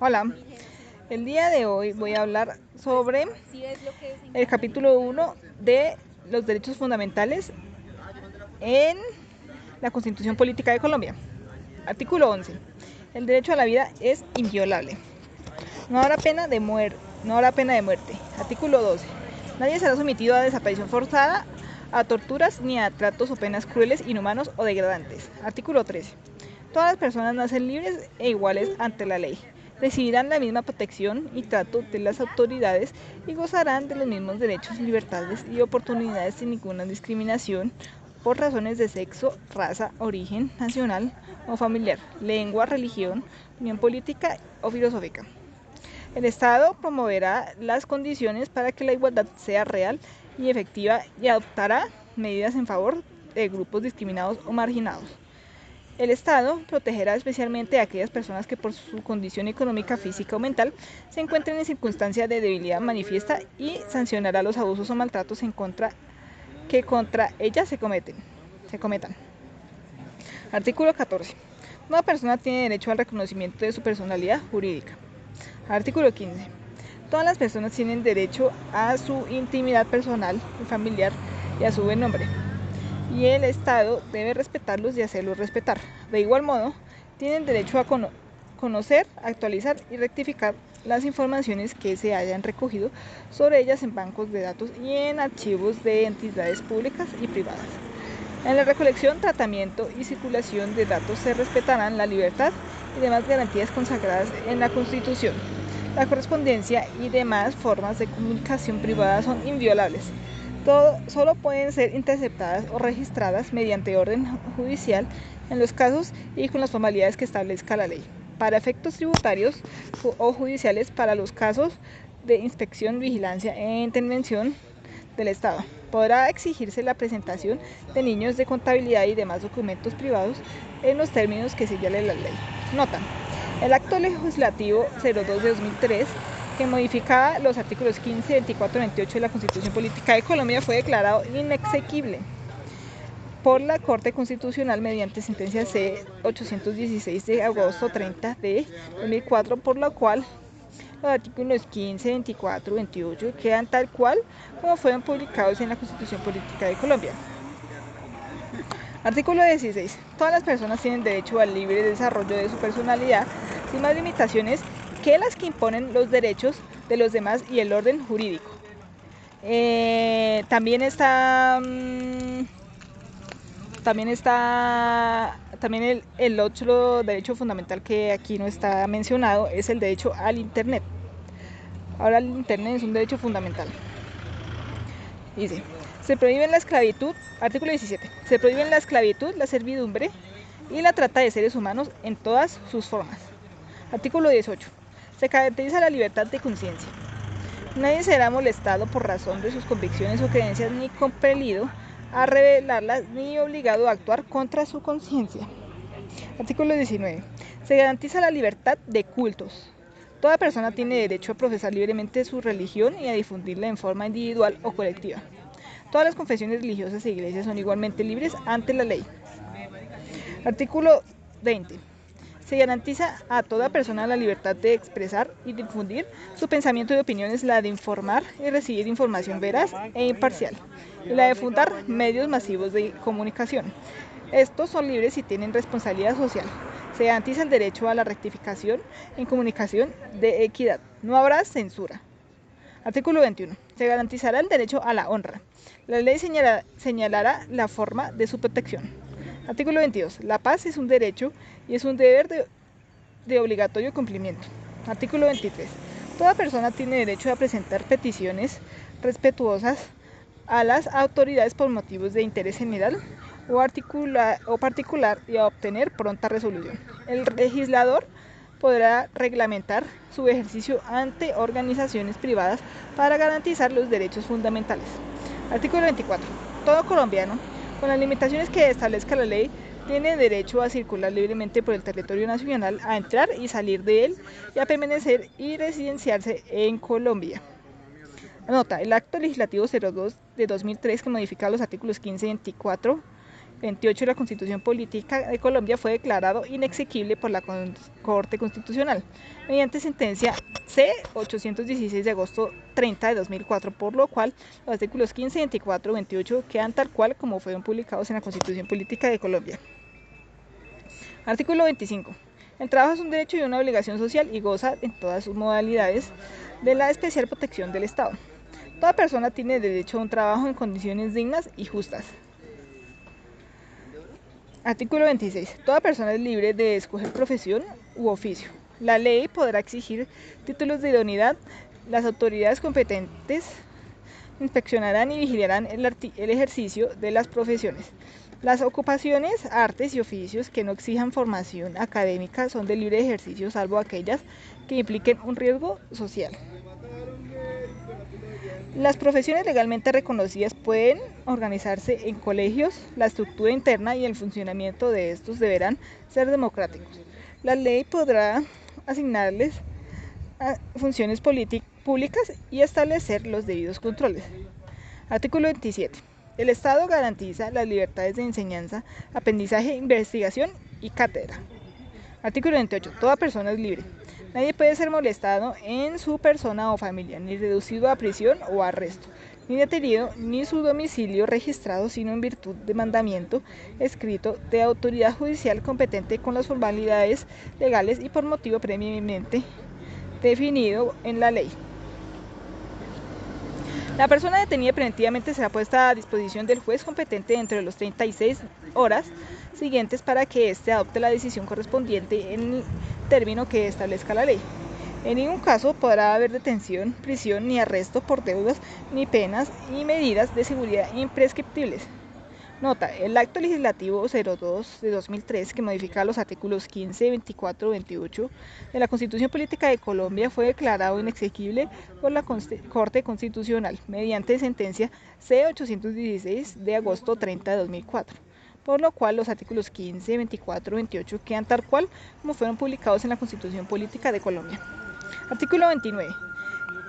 Hola, el día de hoy voy a hablar sobre el capítulo 1 de los derechos fundamentales en la Constitución Política de Colombia. Artículo 11. El derecho a la vida es inviolable. No habrá pena de muerte. Artículo 12. Nadie será sometido a desaparición forzada, a torturas ni a tratos o penas crueles, inhumanos o degradantes. Artículo 13. Todas las personas nacen libres e iguales ante la ley. Recibirán la misma protección y trato de las autoridades y gozarán de los mismos derechos, libertades y oportunidades sin ninguna discriminación por razones de sexo, raza, origen nacional o familiar, lengua, religión, unión política o filosófica. El Estado promoverá las condiciones para que la igualdad sea real y efectiva y adoptará medidas en favor de grupos discriminados o marginados. El Estado protegerá especialmente a aquellas personas que por su condición económica, física o mental se encuentren en circunstancias de debilidad manifiesta y sancionará los abusos o maltratos que contra ellas se cometan. Artículo 14. Toda persona tiene derecho al reconocimiento de su personalidad jurídica. Artículo 15. Todas las personas tienen derecho a su intimidad personal y familiar y a su buen nombre, y el Estado debe respetarlos y hacerlos respetar. De igual modo, tienen derecho a conocer, actualizar y rectificar las informaciones que se hayan recogido sobre ellas en bancos de datos y en archivos de entidades públicas y privadas. En la recolección, tratamiento y circulación de datos se respetarán la libertad y demás garantías consagradas en la Constitución. La correspondencia y demás formas de comunicación privada son inviolables. Solo pueden ser interceptadas o registradas mediante orden judicial en los casos y con las formalidades que establezca la ley. Para efectos tributarios o judiciales, para los casos de inspección, vigilancia e intervención del Estado. Podrá exigirse la presentación de niños de contabilidad y demás documentos privados en los términos que señale la ley. Nota. El Acto Legislativo 02 de 2003, que modificaba los artículos 15, 24 y 28 de la Constitución Política de Colombia, fue declarado inexequible por la Corte Constitucional mediante sentencia C-816 de agosto 30 de 2004, por la cual los artículos 15, 24 y 28 quedan tal cual como fueron publicados en la Constitución Política de Colombia. Artículo 16. Todas las personas tienen derecho al libre desarrollo de su personalidad sin más limitaciones que las que imponen los derechos de los demás y el orden jurídico. También está el otro derecho fundamental que aquí no está mencionado, es el derecho al Internet. Ahora el Internet es un derecho fundamental. Dice, se prohíbe la esclavitud, artículo 17, se prohíben la esclavitud, la servidumbre y la trata de seres humanos en todas sus formas. Artículo 18, se caracteriza la libertad de conciencia. Nadie será molestado por razón de sus convicciones o creencias, ni compelido a revelarlas, ni obligado a actuar contra su conciencia. Artículo 19. Se garantiza la libertad de cultos. Toda persona tiene derecho a profesar libremente su religión y a difundirla en forma individual o colectiva. Todas las confesiones religiosas e iglesias son igualmente libres ante la ley. Artículo 20. Se garantiza a toda persona la libertad de expresar y difundir su pensamiento y opiniones, la de informar y recibir información veraz e imparcial, y la de fundar medios masivos de comunicación. Estos son libres y tienen responsabilidad social. Se garantiza el derecho a la rectificación en comunicación de equidad. No habrá censura. Artículo 21. Se garantizará el derecho a la honra. La ley señalará la forma de su protección. Artículo 22. La paz es un derecho y es un deber de obligatorio cumplimiento. Artículo 23. Toda persona tiene derecho a presentar peticiones respetuosas a las autoridades por motivos de interés general o particular y a obtener pronta resolución. El legislador podrá reglamentar su ejercicio ante organizaciones privadas para garantizar los derechos fundamentales. Artículo 24. Todo colombiano, con las limitaciones que establezca la ley, tiene derecho a circular libremente por el territorio nacional, a entrar y salir de él y a permanecer y residenciarse en Colombia. Nota, el Acto Legislativo 02 de 2003, que modifica los artículos 15 y 24 28 de la Constitución Política de Colombia fue declarado inexequible por la Corte Constitucional mediante sentencia C-816 de agosto 30 de 2004, por lo cual los artículos 15, 24 y 28 quedan tal cual como fueron publicados en la Constitución Política de Colombia. Artículo 25. El trabajo es un derecho y una obligación social y goza en todas sus modalidades de la especial protección del Estado. Toda persona tiene derecho a un trabajo en condiciones dignas y justas. Artículo 26. Toda persona es libre de escoger profesión u oficio. La ley podrá exigir títulos de idoneidad. Las autoridades competentes inspeccionarán y vigilarán el ejercicio de las profesiones. Las ocupaciones, artes y oficios que no exijan formación académica son de libre ejercicio, salvo aquellas que impliquen un riesgo social. Las profesiones legalmente reconocidas pueden organizarse en colegios. La estructura interna y el funcionamiento de estos deberán ser democráticos. La ley podrá asignarles funciones públicas y establecer los debidos controles. Artículo 27. El Estado garantiza las libertades de enseñanza, aprendizaje, investigación y cátedra. Artículo 28. Toda persona es libre. Nadie puede ser molestado en su persona o familia, ni reducido a prisión o arresto, ni detenido, ni su domicilio registrado, sino en virtud de mandamiento escrito de autoridad judicial competente con las formalidades legales y por motivo previamente definido en la ley. La persona detenida preventivamente será puesta a disposición del juez competente dentro de los 36 horas siguientes para que éste adopte la decisión correspondiente en el término que establezca la ley. En ningún caso podrá haber detención, prisión ni arresto por deudas ni penas y medidas de seguridad imprescriptibles. Nota: el Acto Legislativo 02 de 2003, que modifica los artículos 15, 24 y 28 de la Constitución Política de Colombia, fue declarado inexequible por la Corte Constitucional mediante sentencia C-816 de agosto 30 de 2004, por lo cual los artículos 15, 24 y 28 quedan tal cual como fueron publicados en la Constitución Política de Colombia. Artículo 29.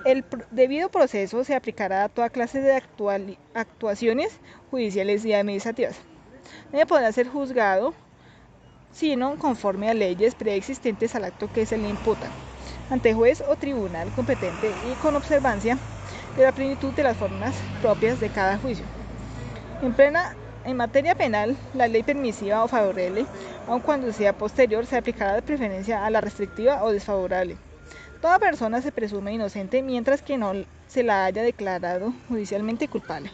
El debido proceso se aplicará a toda clase de actuaciones judiciales y administrativas. Nadie podrá ser juzgado sino conforme a leyes preexistentes al acto que se le imputa, ante juez o tribunal competente y con observancia de la plenitud de las formas propias de cada juicio. En materia penal, la ley permisiva o favorable, aun cuando sea posterior, se aplicará de preferencia a la restrictiva o desfavorable. Toda persona se presume inocente mientras que no se la haya declarado judicialmente culpable.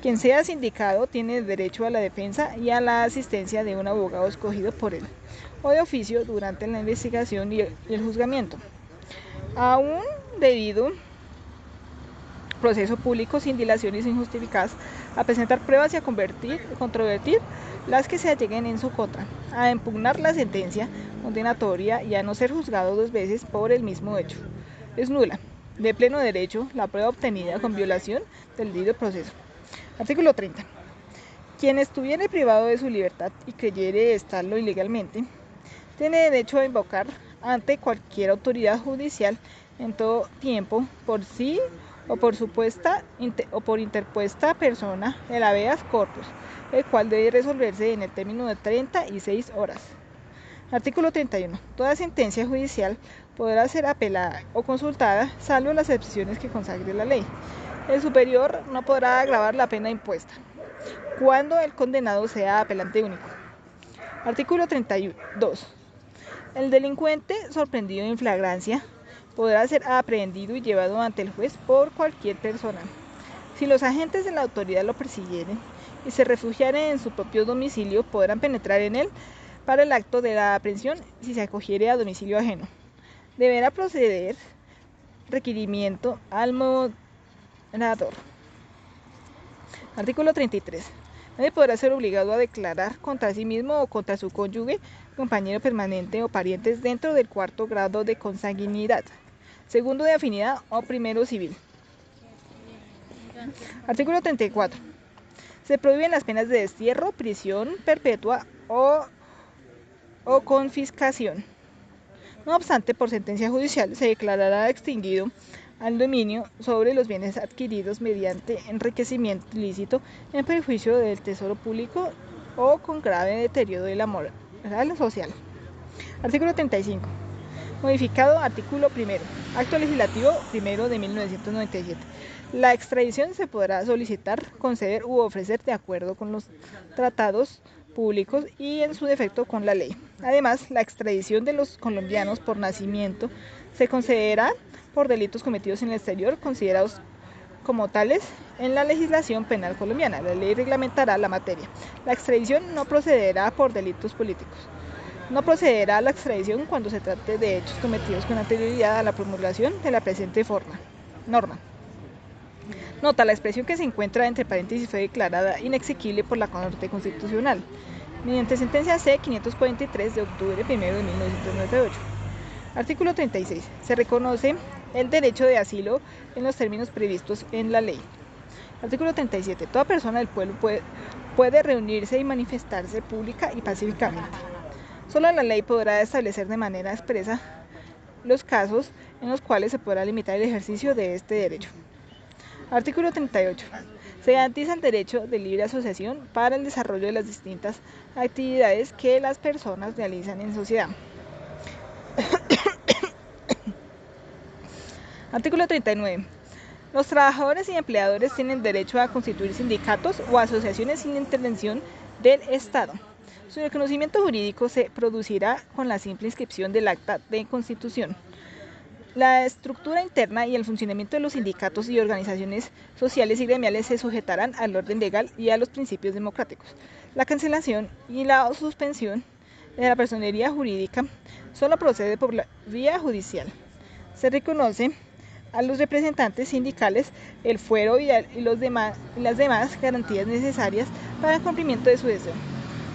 Quien sea sindicado tiene derecho a la defensa y a la asistencia de un abogado escogido por él o de oficio durante la investigación y el juzgamiento. A un debido proceso público sin dilaciones injustificadas, a presentar pruebas y a controvertir las que se alleguen en su contra, a impugnar la sentencia condenatoria y a no ser juzgado dos veces por el mismo hecho. Es nula, de pleno derecho, la prueba obtenida con violación del debido proceso. Artículo 30. Quien estuviere privado de su libertad y creyere estarlo ilegalmente, tiene derecho a invocar ante cualquier autoridad judicial en todo tiempo, por sí o por interpuesta persona, el habeas corpus, el cual debe resolverse en el término de 36 horas. Artículo 31. Toda sentencia judicial podrá ser apelada o consultada, salvo las excepciones que consagre la ley. El superior no podrá agravar la pena impuesta, cuando el condenado sea apelante único. Artículo 32. El delincuente sorprendido en flagrancia podrá ser aprehendido y llevado ante el juez por cualquier persona. Si los agentes de la autoridad lo persiguieren y se refugiaren en su propio domicilio, podrán penetrar en él para el acto de la aprehensión si se acogiere a domicilio ajeno. Deberá proceder requerimiento al moderador. Artículo 33. Nadie podrá ser obligado a declarar contra sí mismo o contra su cónyuge, compañero permanente o parientes dentro del cuarto grado de consanguinidad, segundo de afinidad o primero civil. Artículo 34. Se prohíben las penas de destierro, prisión perpetua o confiscación. No obstante, por sentencia judicial se declarará extinguido al dominio sobre los bienes adquiridos mediante enriquecimiento ilícito en perjuicio del tesoro público o con grave deterioro de la moral social. Artículo 35. Modificado artículo 1. Acto legislativo 1 de 1997. La extradición se podrá solicitar, conceder u ofrecer de acuerdo con los tratados públicos y en su defecto con la ley. Además, la extradición de los colombianos por nacimiento se concederá por delitos cometidos en el exterior considerados como tales en la legislación penal colombiana. La ley reglamentará la materia. La extradición no procederá por delitos políticos. No procederá a la extradición cuando se trate de hechos cometidos con anterioridad a la promulgación de la presente norma. Nota, la expresión que se encuentra entre paréntesis fue declarada inexequible por la Corte Constitucional mediante sentencia C-543 de octubre 1 de 1998. Artículo 36. Se reconoce el derecho de asilo en los términos previstos en la ley. Artículo 37. Toda persona del pueblo puede reunirse y manifestarse pública y pacíficamente. Solo la ley podrá establecer de manera expresa los casos en los cuales se podrá limitar el ejercicio de este derecho. Artículo 38. Se garantiza el derecho de libre asociación para el desarrollo de las distintas actividades que las personas realizan en sociedad. Artículo 39. Los trabajadores y empleadores tienen derecho a constituir sindicatos o asociaciones sin intervención del Estado. Su reconocimiento jurídico se producirá con la simple inscripción del acta de constitución. La estructura interna y el funcionamiento de los sindicatos y organizaciones sociales y gremiales se sujetarán al orden legal y a los principios democráticos. La cancelación y la suspensión de la personería jurídica solo procede por la vía judicial. Se reconoce a los representantes sindicales el fuero y las demás garantías necesarias para el cumplimiento de su deseo.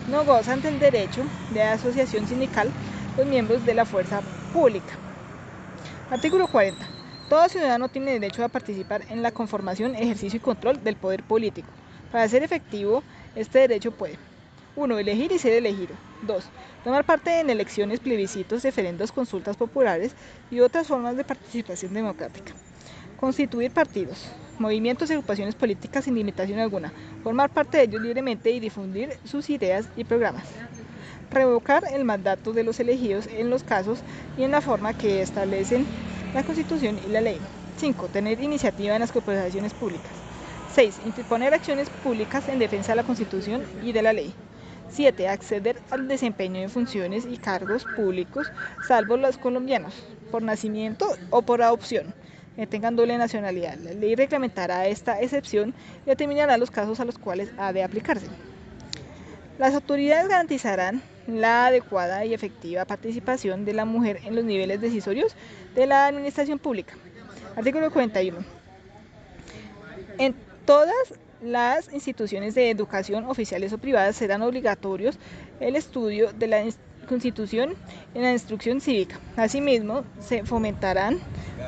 No gozan del derecho de asociación sindical los miembros de la fuerza pública. Artículo 40. Todo ciudadano tiene derecho a participar en la conformación, ejercicio y control del poder político. Para ser efectivo, este derecho puede: 1. Elegir y ser elegido. 2. Tomar parte en elecciones, plebiscitos, referendos, consultas populares y otras formas de participación democrática. Constituir partidos, movimientos y agrupaciones políticas sin limitación alguna. Formar parte de ellos libremente y difundir sus ideas y programas. Revocar el mandato de los elegidos en los casos y en la forma que establecen la Constitución y la ley. 5. Tener iniciativa en las corporaciones públicas. 6. Interponer acciones públicas en defensa de la Constitución y de la ley. 7. Acceder al desempeño de funciones y cargos públicos, salvo los colombianos, por nacimiento o por adopción, que tengan doble nacionalidad. La ley reglamentará esta excepción y determinará los casos a los cuales ha de aplicarse. Las autoridades garantizarán la adecuada y efectiva participación de la mujer en los niveles decisorios de la administración pública. Artículo 41. En todas las instituciones de educación, oficiales o privadas, serán obligatorios el estudio de la Constitución en la instrucción cívica. Asimismo, se fomentarán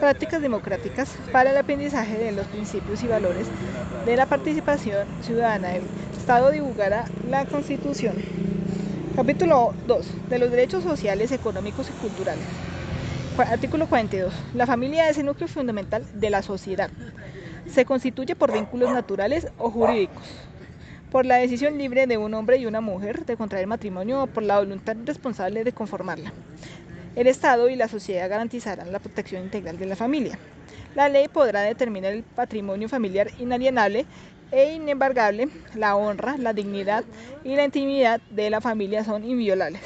prácticas democráticas para el aprendizaje de los principios y valores de la participación ciudadana. El Estado divulgará la Constitución. Capítulo 2. De los derechos sociales, económicos y culturales. Artículo 42. La familia es el núcleo fundamental de la sociedad. Se constituye por vínculos naturales o jurídicos, por la decisión libre de un hombre y una mujer de contraer matrimonio o por la voluntad responsable de conformarla. El Estado y la sociedad garantizarán la protección integral de la familia. La ley podrá determinar el patrimonio familiar inalienable e inembargable. La honra, la dignidad y la intimidad de la familia son inviolables.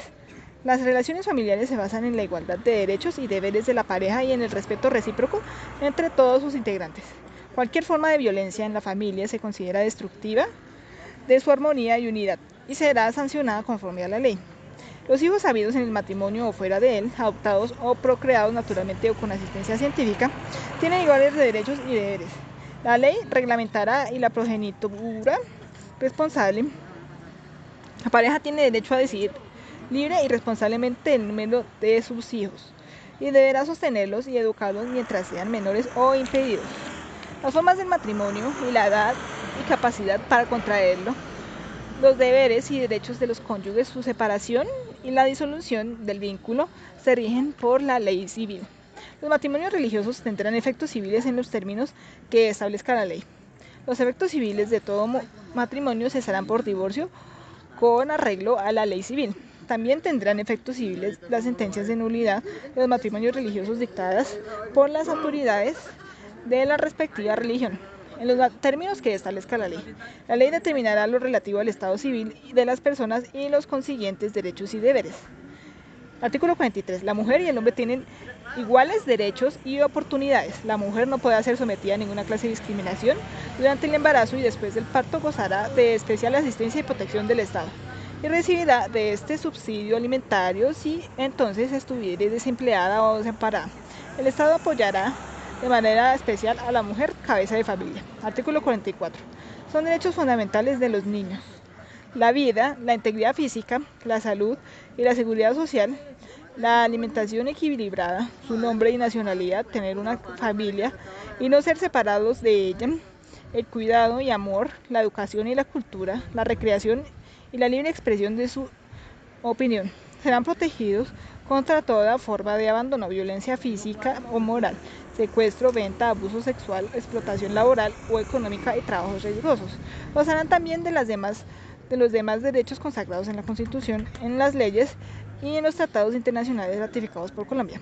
Las relaciones familiares se basan en la igualdad de derechos y deberes de la pareja y en el respeto recíproco entre todos sus integrantes. Cualquier forma de violencia en la familia se considera destructiva de su armonía y unidad y será sancionada conforme a la ley. Los hijos habidos en el matrimonio o fuera de él, adoptados o procreados naturalmente o con asistencia científica, tienen iguales derechos y deberes. La ley reglamentará y la progenitura responsable. La pareja tiene derecho a decidir libre y responsablemente el número de sus hijos y deberá sostenerlos y educarlos mientras sean menores o impedidos. Las formas del matrimonio y la edad y capacidad para contraerlo, los deberes y derechos de los cónyuges, su separación y la disolución del vínculo se rigen por la ley civil. Los matrimonios religiosos tendrán efectos civiles en los términos que establezca la ley. Los efectos civiles de todo matrimonio cesarán por divorcio con arreglo a la ley civil. También tendrán efectos civiles las sentencias de nulidad de los matrimonios religiosos dictadas por las autoridades de la respectiva religión, en los términos que establezca la ley. La ley determinará lo relativo al estado civil de las personas y los consiguientes derechos y deberes. Artículo 43. La mujer y el hombre tienen iguales derechos y oportunidades. La mujer no puede ser sometida a ninguna clase de discriminación. Durante el embarazo y después del parto gozará de especial asistencia y protección del Estado y recibirá de este subsidio alimentario si entonces estuviere desempleada o desamparada. El Estado apoyará de manera especial a la mujer cabeza de familia. Artículo 44. Son derechos fundamentales de los niños: la vida, la integridad física, la salud y la seguridad social, la alimentación equilibrada, su nombre y nacionalidad, tener una familia y no ser separados de ella, el cuidado y amor, la educación y la cultura, la recreación y la libre expresión de su opinión. Serán protegidos contra toda forma de abandono, violencia física o moral, secuestro, venta, abuso sexual, explotación laboral o económica y trabajos riesgosos. Gozarán también de los demás derechos consagrados en la Constitución, en las leyes y en los tratados internacionales ratificados por Colombia.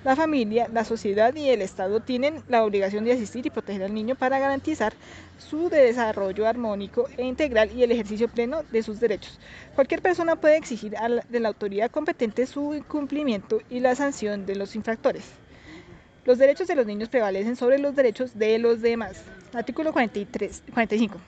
La familia, la sociedad y el Estado tienen la obligación de asistir y proteger al niño para garantizar su desarrollo armónico e integral y el ejercicio pleno de sus derechos. Cualquier persona puede exigir de la autoridad competente su cumplimiento y la sanción de los infractores. Los derechos de los niños prevalecen sobre los derechos de los demás. Artículo 45.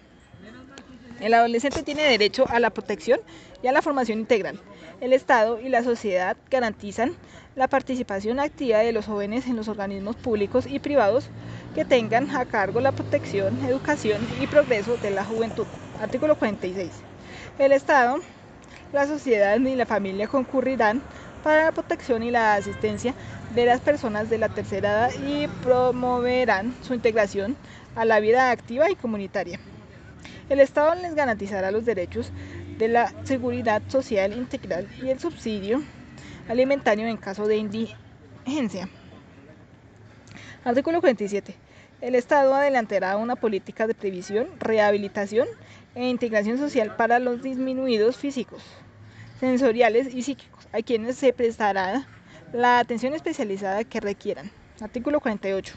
El adolescente tiene derecho a la protección y a la formación integral. El Estado y la sociedad garantizan la participación activa de los jóvenes en los organismos públicos y privados que tengan a cargo la protección, educación y progreso de la juventud. Artículo 46. El Estado, la sociedad y la familia concurrirán para la protección y la asistencia de las personas de la tercera edad y promoverán su integración a la vida activa y comunitaria. El Estado les garantizará los derechos de la seguridad social integral y el subsidio alimentario en caso de indigencia. Artículo 47. El Estado adelantará una política de previsión, rehabilitación e integración social para los disminuidos físicos, sensoriales y psíquicos, a quienes se prestará la atención especializada que requieran. Artículo 48.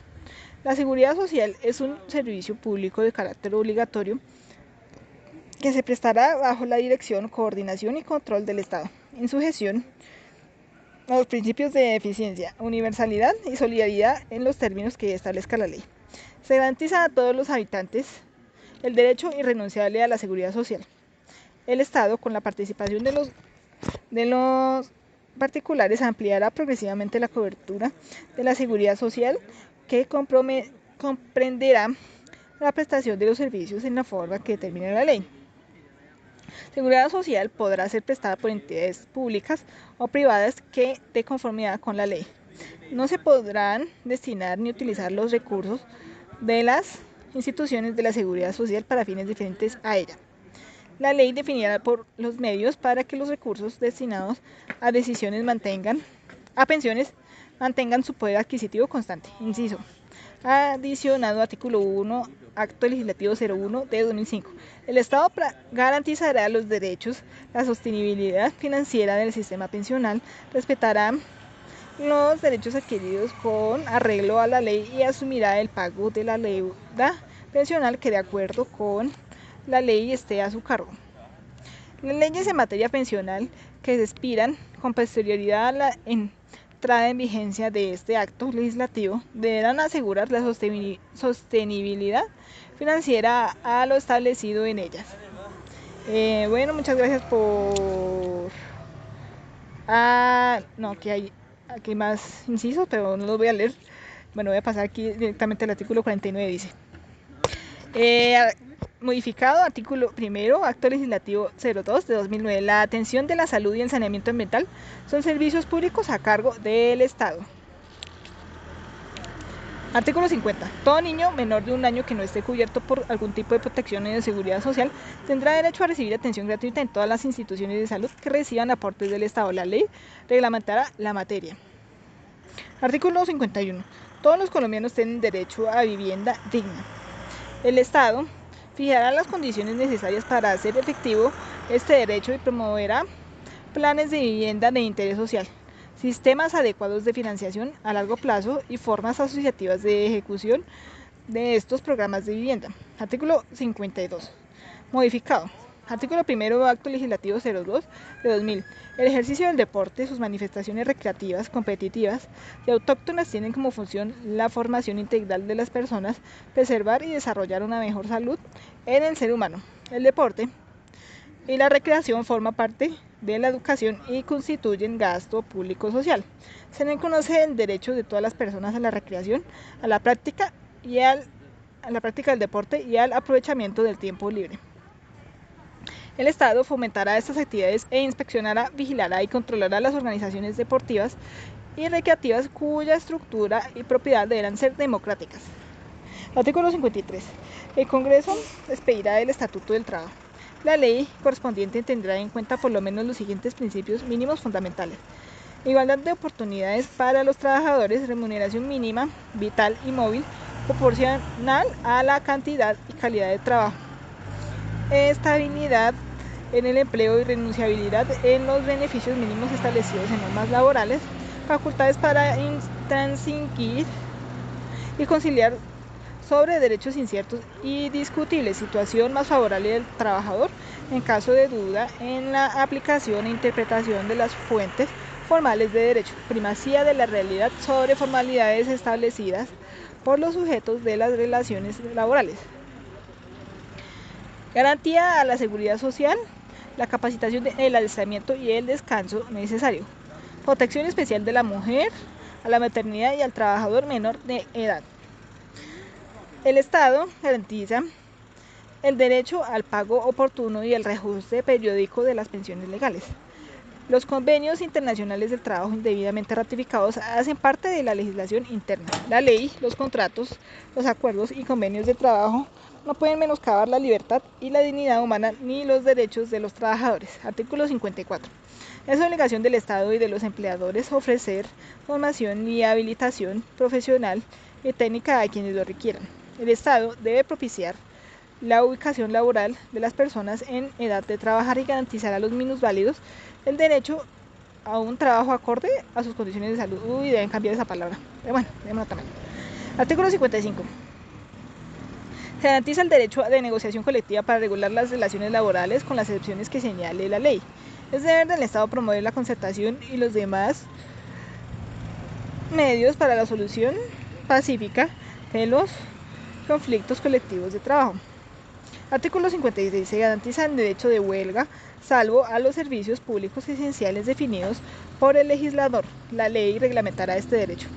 La seguridad social es un servicio público de carácter obligatorio que se prestará bajo la dirección, coordinación y control del Estado, en sujeción a los principios de eficiencia, universalidad y solidaridad en los términos que establezca la ley. Se garantiza a todos los habitantes el derecho irrenunciable a la seguridad social. El Estado, con la participación de los particulares, ampliará progresivamente la cobertura de la seguridad social, que comprenderá la prestación de los servicios en la forma que determine la ley. Seguridad social podrá ser prestada por entidades públicas o privadas que, de conformidad con la ley, no se podrán destinar ni utilizar los recursos de las instituciones de la seguridad social para fines diferentes a ella. La ley definirá por los medios para que los recursos destinados a pensiones mantengan su poder adquisitivo constante. Inciso. Adicionado artículo 1, Acto Legislativo 01 de 2005. El Estado garantizará los derechos, la sostenibilidad financiera del sistema pensional, respetará los derechos adquiridos con arreglo a la ley y asumirá el pago de la deuda pensional que de acuerdo con la ley esté a su cargo. Las leyes en materia pensional que se expiran con posterioridad a la entrada en vigencia de este acto legislativo deberán asegurar la sostenibilidad financiera a lo establecido en ellas. Bueno, muchas gracias por... aquí hay más incisos, pero no los voy a leer. Bueno, voy a pasar aquí directamente al artículo 49, dice. Modificado, artículo primero, Acto Legislativo 02 de 2009. La atención de la salud y el saneamiento ambiental son servicios públicos a cargo del Estado. Artículo 50. Todo niño menor de 1 año que no esté cubierto por algún tipo de protección y de seguridad social tendrá derecho a recibir atención gratuita en todas las instituciones de salud que reciban aportes del Estado. La ley reglamentará la materia. Artículo 51. Todos los colombianos tienen derecho a vivienda digna. El Estado fijará las condiciones necesarias para hacer efectivo este derecho y promoverá planes de vivienda de interés social, sistemas adecuados de financiación a largo plazo y formas asociativas de ejecución de estos programas de vivienda. Artículo 52. Modificado. Artículo 1, Acto Legislativo 02 de 2000. El ejercicio del deporte, sus manifestaciones recreativas, competitivas y autóctonas tienen como función la formación integral de las personas, preservar y desarrollar una mejor salud en el ser humano. El deporte y la recreación forman parte de la educación y constituyen gasto público social. Se reconoce el derecho de todas las personas a la recreación, a la práctica del deporte y al aprovechamiento del tiempo libre. El Estado fomentará estas actividades e inspeccionará, vigilará y controlará las organizaciones deportivas y recreativas cuya estructura y propiedad deberán ser democráticas. Artículo 53. El Congreso expedirá el Estatuto del Trabajo. La ley correspondiente tendrá en cuenta por lo menos los siguientes principios mínimos fundamentales: igualdad de oportunidades para los trabajadores, remuneración mínima, vital y móvil, proporcional a la cantidad y calidad de trabajo, estabilidad en el empleo y renunciabilidad en los beneficios mínimos establecidos en normas laborales, facultades para intransigir y conciliar sobre derechos inciertos y discutibles, situación más favorable del trabajador en caso de duda en la aplicación e interpretación de las fuentes formales de derecho, primacía de la realidad sobre formalidades establecidas por los sujetos de las relaciones laborales, garantía a la seguridad social, la capacitación, el adiestramiento y el descanso necesario, protección especial de la mujer, a la maternidad y al trabajador menor de edad. El Estado garantiza el derecho al pago oportuno y el reajuste periódico de las pensiones legales. Los convenios internacionales del trabajo indebidamente ratificados hacen parte de la legislación interna. La ley, los contratos, los acuerdos y convenios de trabajo no pueden menoscabar la libertad y la dignidad humana ni los derechos de los trabajadores. Artículo 54. Es obligación del Estado y de los empleadores ofrecer formación y habilitación profesional y técnica a quienes lo requieran. El Estado debe propiciar la ubicación laboral de las personas en edad de trabajar y garantizar a los minusválidos el derecho a un trabajo acorde a sus condiciones de salud. Deben cambiar esa palabra. Pero bueno, démoslo también. Artículo 55. Se garantiza el derecho de negociación colectiva para regular las relaciones laborales con las excepciones que señale la ley. Es deber del Estado promover la concertación y los demás medios para la solución pacífica de los conflictos colectivos de trabajo. Artículo 56. Se garantiza el derecho de huelga, salvo a los servicios públicos esenciales definidos por el legislador. La ley reglamentará este derecho.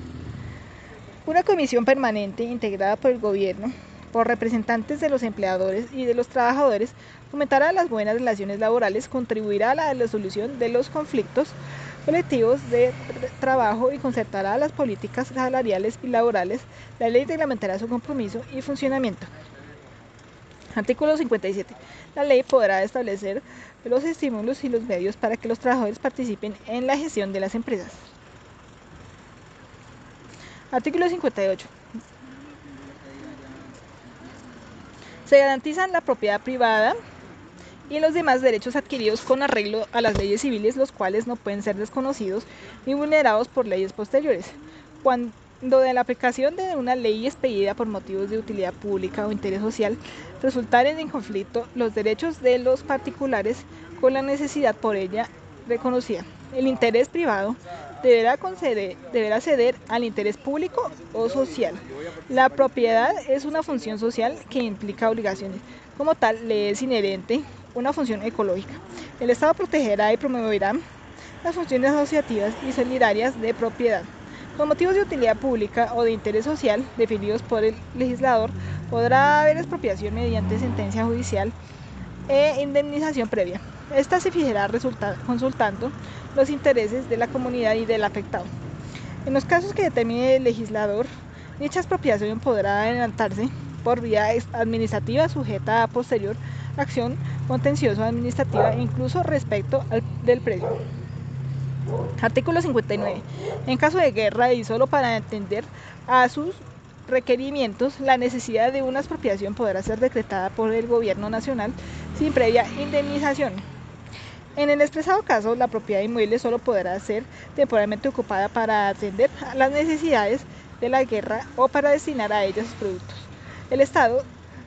Una comisión permanente integrada por el gobierno, por representantes de los empleadores y de los trabajadores, fomentará las buenas relaciones laborales, contribuirá a la resolución de los conflictos colectivos de trabajo y concertará las políticas salariales y laborales. La ley reglamentará su compromiso y funcionamiento. Artículo 57. La ley podrá establecer los estímulos y los medios para que los trabajadores participen en la gestión de las empresas. Artículo 58. Se garantizan la propiedad privada y los demás derechos adquiridos con arreglo a las leyes civiles, los cuales no pueden ser desconocidos ni vulnerados por leyes posteriores. Cuando de la aplicación de una ley expedida por motivos de utilidad pública o interés social resultaren en conflicto los derechos de los particulares con la necesidad por ella reconocida, el interés privado deberá ceder al interés público o social. La propiedad es una función social que implica obligaciones. Como tal, le es inherente una función ecológica. El Estado protegerá y promoverá las funciones asociativas y solidarias de propiedad. Con motivos de utilidad pública o de interés social definidos por el legislador, podrá haber expropiación mediante sentencia judicial e indemnización previa. Esta se fijará consultando los intereses de la comunidad y del afectado. En los casos que determine el legislador, dicha expropiación podrá adelantarse por vía administrativa sujeta a posterior acción contencioso administrativa, incluso respecto del predio. Artículo 59. En caso de guerra y solo para atender a sus requerimientos, la necesidad de una expropiación podrá ser decretada por el Gobierno Nacional sin previa indemnización. En el expresado caso, la propiedad inmueble solo podrá ser temporalmente ocupada para atender a las necesidades de la guerra o para destinar a ellas sus productos. El Estado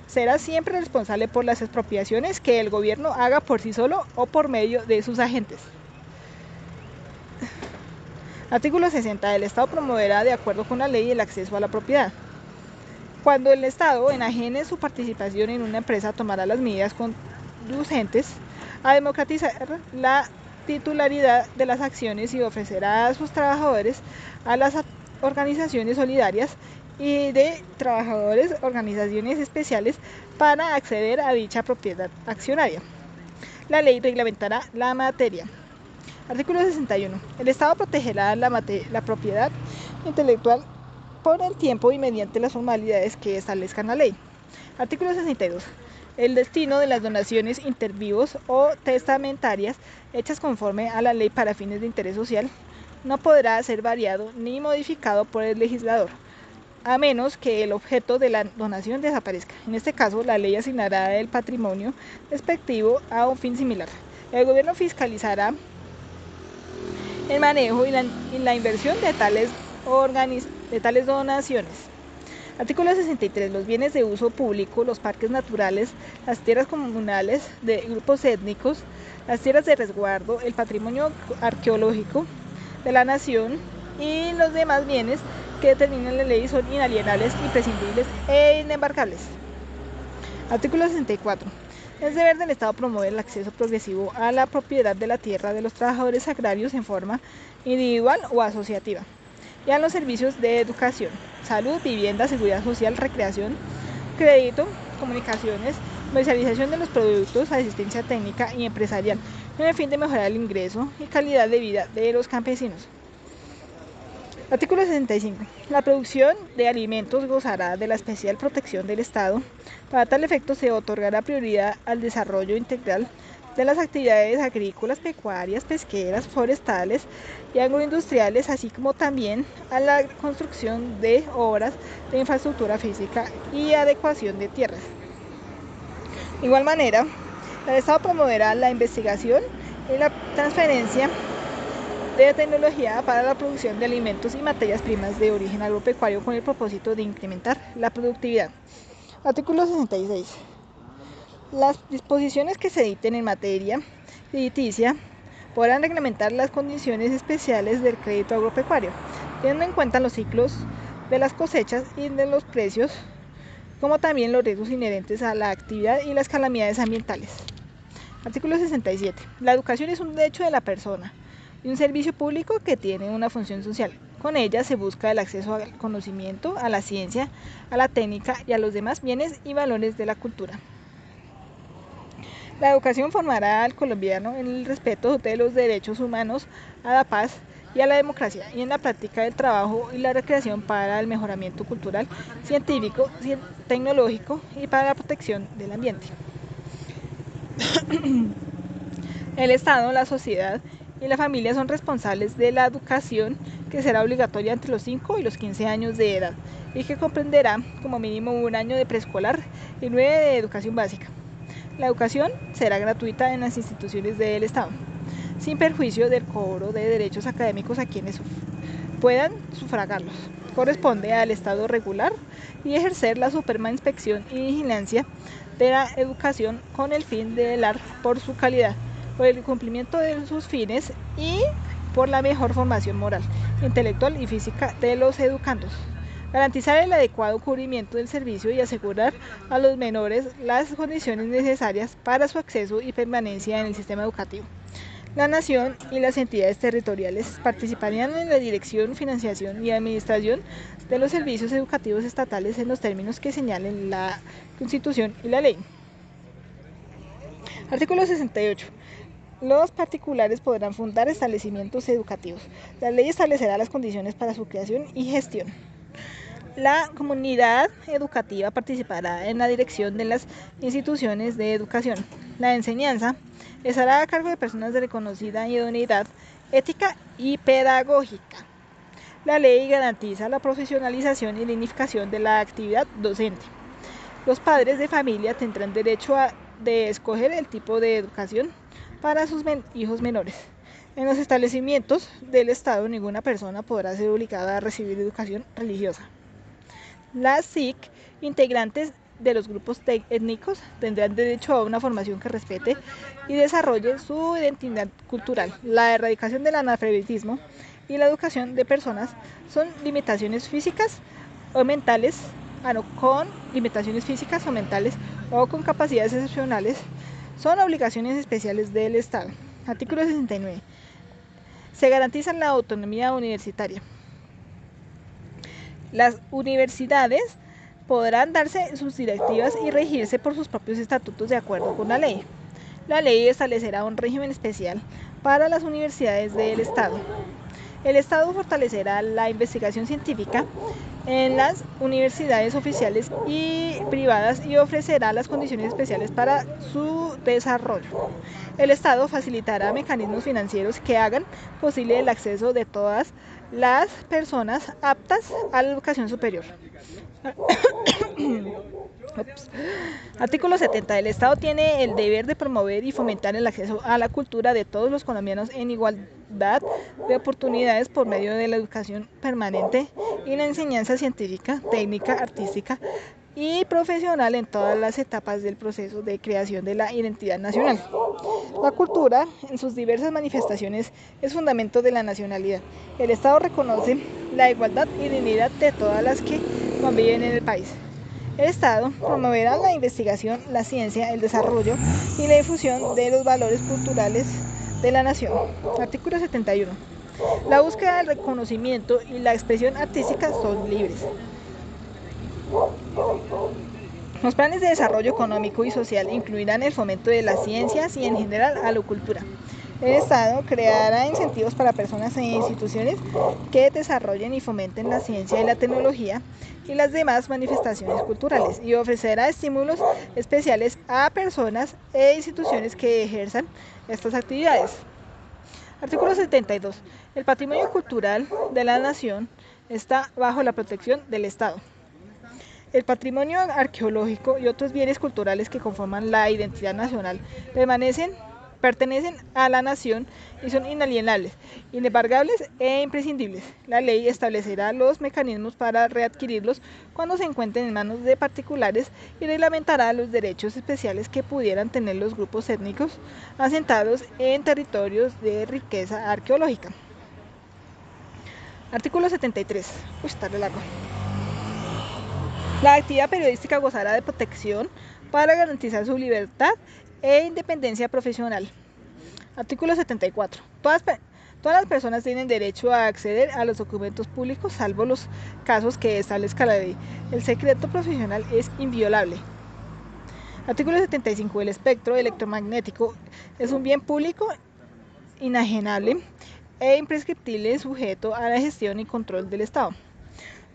será siempre responsable por las expropiaciones que el gobierno haga por sí solo o por medio de sus agentes. Artículo 60. El Estado promoverá, de acuerdo con la ley, el acceso a la propiedad. Cuando el Estado enajene su participación en una empresa, tomará las medidas conducentes a democratizar la titularidad de las acciones y ofrecerá a sus trabajadores a las organizaciones solidarias y de trabajadores organizaciones especiales para acceder a dicha propiedad accionaria. La ley reglamentará la materia. Artículo 61. El Estado protegerá la propiedad intelectual por el tiempo y mediante las formalidades que establezcan la ley. Artículo 62. El destino de las donaciones intervivos o testamentarias hechas conforme a la ley para fines de interés social no podrá ser variado ni modificado por el legislador, a menos que el objeto de la donación desaparezca. En este caso, la ley asignará el patrimonio respectivo a un fin similar. El gobierno fiscalizará el manejo y la inversión de tales donaciones. Artículo 63. Los bienes de uso público, los parques naturales, las tierras comunales de grupos étnicos, las tierras de resguardo, el patrimonio arqueológico de la nación y los demás bienes que determina la ley son inalienables, imprescindibles e inembarcables. Artículo 64. Es deber del Estado promover el acceso progresivo a la propiedad de la tierra de los trabajadores agrarios en forma individual o asociativa, y a los servicios de educación, salud, vivienda, seguridad social, recreación, crédito, comunicaciones, comercialización de los productos, asistencia técnica y empresarial, con el fin de mejorar el ingreso y calidad de vida de los campesinos. Artículo 65. La producción de alimentos gozará de la especial protección del Estado. Para tal efecto se otorgará prioridad al desarrollo integral de las actividades agrícolas, pecuarias, pesqueras, forestales y agroindustriales, así como también a la construcción de obras de infraestructura física y adecuación de tierras. De igual manera, el Estado promoverá la investigación y la transferencia de tecnología para la producción de alimentos y materias primas de origen agropecuario con el propósito de incrementar la productividad. Artículo 66. Las disposiciones que se dicten en materia crediticia podrán reglamentar las condiciones especiales del crédito agropecuario, teniendo en cuenta los ciclos de las cosechas y de los precios, como también los riesgos inherentes a la actividad y las calamidades ambientales. Artículo 67. La educación es un derecho de la persona y un servicio público que tiene una función social. Con ella se busca el acceso al conocimiento, a la ciencia, a la técnica y a los demás bienes y valores de la cultura. La educación formará al colombiano en el respeto de los derechos humanos, a la paz y a la democracia, y en la práctica del trabajo y la recreación para el mejoramiento cultural, científico, tecnológico y para la protección del ambiente. El Estado, la sociedad y la familia son responsables de la educación, que será obligatoria entre los 5 y los 15 años de edad y que comprenderá como mínimo un año de preescolar y 9 de educación básica. La educación será gratuita en las instituciones del Estado, sin perjuicio del cobro de derechos académicos a quienes puedan sufragarlos. Corresponde al Estado regular y ejercer la suprema inspección y vigilancia de la educación con el fin de velar por su calidad, por el cumplimiento de sus fines y por la mejor formación moral, intelectual y física de los educandos. Garantizar el adecuado cubrimiento del servicio y asegurar a los menores las condiciones necesarias para su acceso y permanencia en el sistema educativo. La Nación y las entidades territoriales participarían en la dirección, financiación y administración de los servicios educativos estatales en los términos que señalen la Constitución y la ley. Artículo 68. Los particulares podrán fundar establecimientos educativos. La ley establecerá las condiciones para su creación y gestión. La comunidad educativa participará en la dirección de las instituciones de educación. La enseñanza estará a cargo de personas de reconocida idoneidad ética y pedagógica. La ley garantiza la profesionalización y dignificación de la actividad docente. Los padres de familia tendrán derecho de escoger el tipo de educación para sus hijos menores. En los establecimientos del Estado, ninguna persona podrá ser obligada a recibir educación religiosa. Las SIC, integrantes de los grupos étnicos, tendrán derecho a una formación que respete y desarrolle su identidad cultural. La erradicación del analfabetismo y la educación de personas son limitaciones físicas o mentales, con limitaciones físicas o mentales o con capacidades excepcionales, son obligaciones especiales del Estado. Artículo 69. Se garantiza la autonomía universitaria. Las universidades podrán darse sus directivas y regirse por sus propios estatutos de acuerdo con la ley. La ley establecerá un régimen especial para las universidades del Estado. El Estado fortalecerá la investigación científica en las universidades oficiales y privadas y ofrecerá las condiciones especiales para su desarrollo. El Estado facilitará mecanismos financieros que hagan posible el acceso de todas las personas aptas a la educación superior. Artículo 70. El Estado tiene el deber de promover y fomentar el acceso a la cultura de todos los colombianos en igualdad de oportunidades por medio de la educación permanente y la enseñanza científica, técnica, artística y profesional en todas las etapas del proceso de creación de la identidad nacional. La cultura, en sus diversas manifestaciones, es fundamento de la nacionalidad. El Estado reconoce la igualdad y dignidad de todas las que conviven en el país. El Estado promoverá la investigación, la ciencia, el desarrollo y la difusión de los valores culturales de la nación. Artículo 71. La búsqueda del reconocimiento y la expresión artística son libres. Los planes de desarrollo económico y social incluirán el fomento de las ciencias y en general a la cultura. El Estado creará incentivos para personas e instituciones que desarrollen y fomenten la ciencia y la tecnología y las demás manifestaciones culturales y ofrecerá estímulos especiales a personas e instituciones que ejerzan estas actividades. Artículo 72. El patrimonio cultural de la nación está bajo la protección del Estado. El patrimonio arqueológico y otros bienes culturales que conforman la identidad nacional pertenecen a la nación y son inalienables, inembargables e imprescindibles. La ley establecerá los mecanismos para readquirirlos cuando se encuentren en manos de particulares y reglamentará los derechos especiales que pudieran tener los grupos étnicos asentados en territorios de riqueza arqueológica. Artículo 73. Está re largo. La actividad periodística gozará de protección para garantizar su libertad e independencia profesional. Artículo 74. Todas las personas tienen derecho a acceder a los documentos públicos, salvo los casos que establezca la ley. El secreto profesional es inviolable. Artículo 75. El espectro electromagnético es un bien público inajenable e imprescriptible sujeto a la gestión y control del Estado.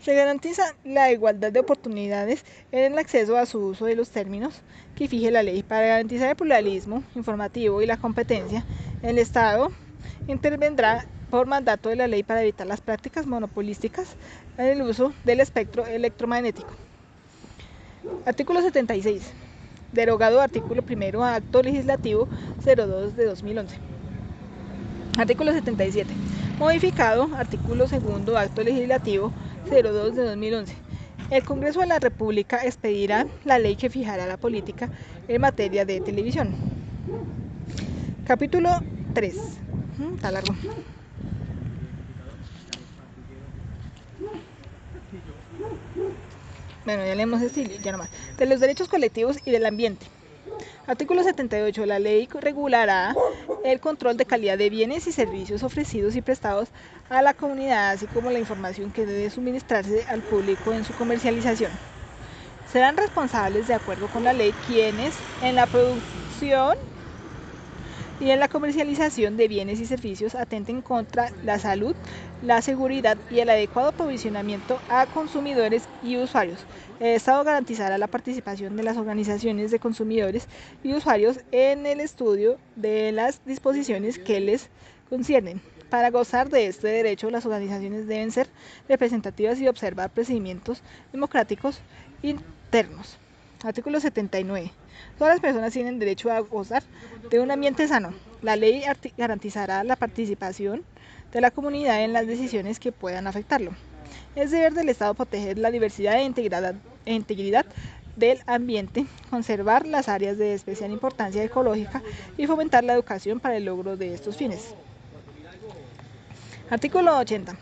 Se garantiza la igualdad de oportunidades en el acceso a su uso de los términos que fije la ley. Para garantizar el pluralismo informativo y la competencia, el Estado intervendrá por mandato de la ley para evitar las prácticas monopolísticas en el uso del espectro electromagnético. Artículo 76. Derogado artículo 1, Acto Legislativo 02 de 2011. Artículo 77. Modificado artículo 2, Acto Legislativo 02 de 2011. El Congreso de la República expedirá la ley que fijará la política en materia de televisión. Capítulo 3. Está largo. Bueno, ya leemos este y ya nomás. De los derechos colectivos y del ambiente. Artículo 78. La ley regulará el control de calidad de bienes y servicios ofrecidos y prestados a la comunidad, así como la información que debe suministrarse al público en su comercialización. Serán responsables, de acuerdo con la ley, quienes en la producción y en la comercialización de bienes y servicios atenten contra la salud, la seguridad y el adecuado aprovisionamiento a consumidores y usuarios. El Estado garantizará la participación de las organizaciones de consumidores y usuarios en el estudio de las disposiciones que les conciernen. Para gozar de este derecho, las organizaciones deben ser representativas y observar procedimientos democráticos internos. Artículo 79. Todas las personas tienen derecho a gozar de un ambiente sano. La ley garantizará la participación de la comunidad en las decisiones que puedan afectarlo. Es deber del Estado proteger la diversidad e integridad del ambiente, conservar las áreas de especial importancia ecológica y fomentar la educación para el logro de estos fines. Artículo 80.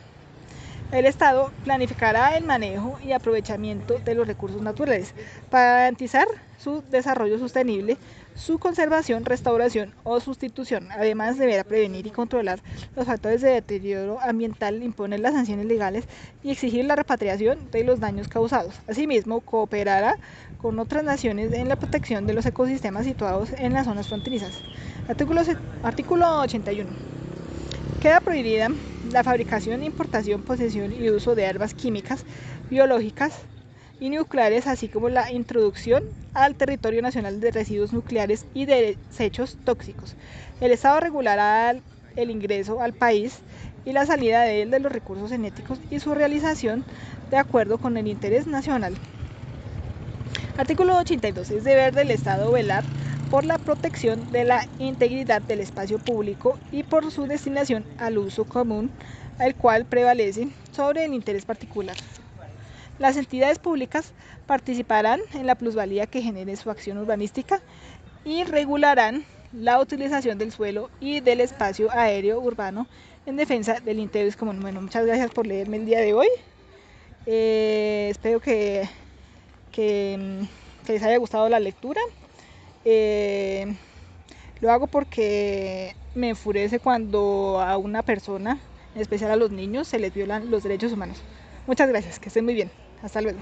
El Estado planificará el manejo y aprovechamiento de los recursos naturales para garantizar su desarrollo sostenible, su conservación, restauración o sustitución. Además, deberá prevenir y controlar los factores de deterioro ambiental, imponer las sanciones legales y exigir la repatriación de los daños causados. Asimismo, cooperará con otras naciones en la protección de los ecosistemas situados en las zonas fronterizas. Artículo 81. Queda prohibida la fabricación, importación, posesión y uso de armas químicas, biológicas y nucleares, así como la introducción al territorio nacional de residuos nucleares y de desechos tóxicos. El Estado regulará el ingreso al país y la salida de él de los recursos genéticos y su realización de acuerdo con el interés nacional. Artículo 82. Es deber del Estado velar por la protección de la integridad del espacio público y por su destinación al uso común, el cual prevalece sobre el interés particular. Las entidades públicas participarán en la plusvalía que genere su acción urbanística y regularán la utilización del suelo y del espacio aéreo urbano en defensa del interés común. Bueno, muchas gracias por leerme el día de hoy. Espero que les haya gustado la lectura. Lo hago porque me enfurece cuando a una persona, en especial a los niños, se les violan los derechos humanos. Muchas gracias, que estén muy bien. Hasta luego.